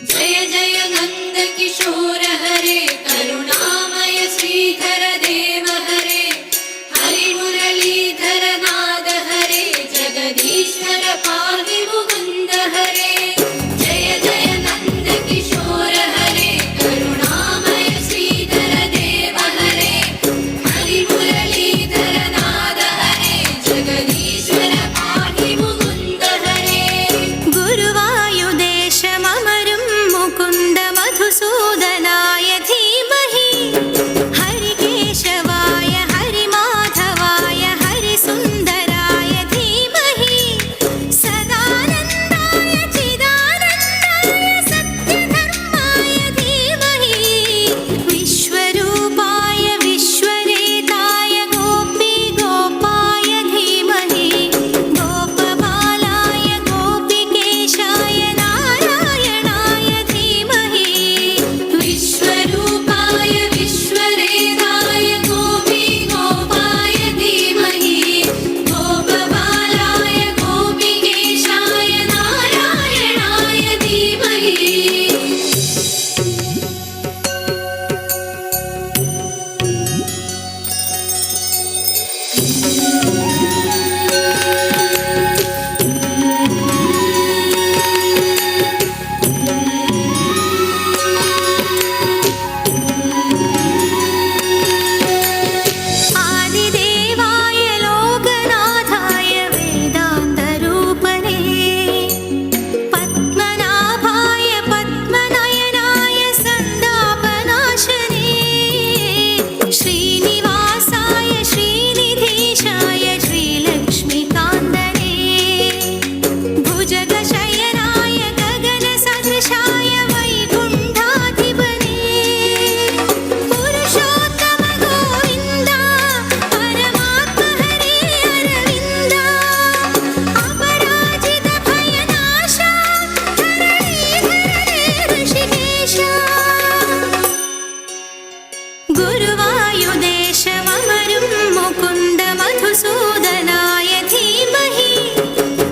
जय जय नंद किशोर हरे करुणामय श्रीधर देव हरे हरि मुरलीधर नाद हरे जगदीश्वर पाहि मुकुंद हरे जय जय नंद किशोर हरे करुणामय श्रीधर देव हरे हरि मुरलीधर नाद हरे जगदीश्वर पाहि मुकुंद हरे गुरुवायुदेशममरुं मुकुन्द मधुसूदनाय धीमहि हरिकेशवाय हरिमाधवाय हरिसुन्दराय धीमहि सदानन्दाय चिदानन्दाय सत्यधर्माय धीमहि विश्वरूपाय विश्वरेताय गोपीगोपाय धीमहि गोपबालाय गोपिकेशाय नारायणाय धीमहि विश्वरूपाय विश्वरेताय गोपी गोपाय धीमहि गोपबालाय गोपिकेशाय नारायणाय धीमहि आदिदेवाय लोकनाथाय वेदान्तरूपणे पद्मनाभाय पद्मनयनाय सन्तापनाशने श्रीनिवासाय श्रीनिधीशाय श्रीलक्ष्मीकान्दने भुजगशयनाय गगनसदृशाय वैकुण्ठाधिपने पुरुषोत्तम गोविन्द परमात्म हरे अरविन्द अपराजित भयनाश धरणीधर ऋषिकेश गुरुवायुदेशममरुं मुकुन्द मधुसूदनाय धीमहि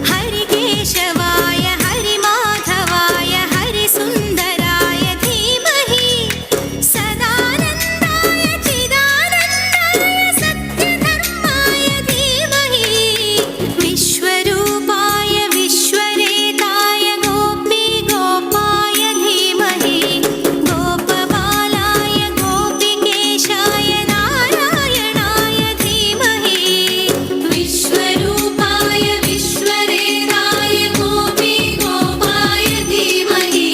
हरिकेशवाय हरिमाधवाय हरिसुन्दराय धीमहि सदानन्दाय चिदानन्दाय सत्यधर्माय धीमहि विश्वरूपाय विश्वरेताय गोपीगोपाय धीमहि गोपबालाय गोपिकेशाय नारायणाय धीमहि विश्वरूपाय विश्वरेताय गोपी गोपाय धीमहि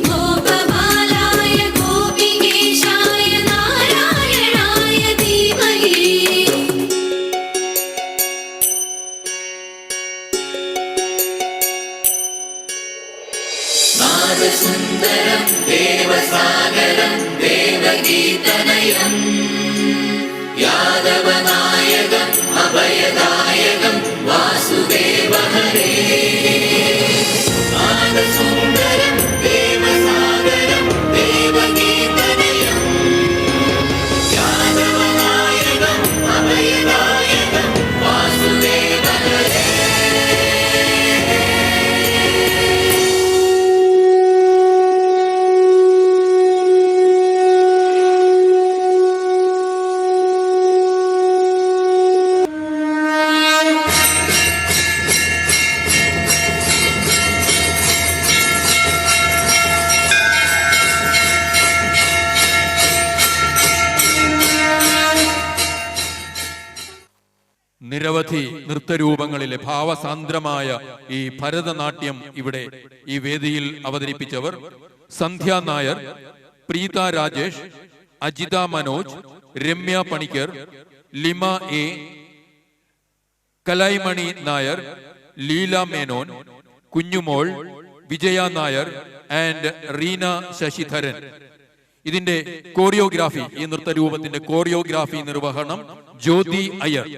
गोपबालाय गोपिकेशाय नारायणाय धीमहि नादसुन्दरं देवसागरं देवगीतनयं यादवनायकम् अभयदायकं वासुदेव हरे नादसुन्दरं देवसागरं देवगीतनयं यादवनायकम् अभयदायकं वासुदेव हरे നിരവധി നൃത്തരൂപങ്ങളിലെ ഭാവസാന്ദ്രമായ ഈ ഭരതനാട്യം ഇവിടെ ഈ വേദിയിൽ അവതരിപ്പിച്ചവർ സന്ധ്യ നായർ, പ്രീത രാജേഷ്, അജിത മനോജ്, രമ്യ പണിക്കർ, ലിമ എ, കലൈമണി നായർ, ലീല മേനോൻ, കുഞ്ഞുമോൾ, വിജയ നായർ ആൻഡ് റീന ശശിധരൻ. ഇതിന്റെ കോറിയോഗ്രാഫി, ഈ നൃത്തരൂപത്തിന്റെ കോറിയോഗ്രാഫി നിർവഹണം ജ്യോതി അയ്യർ.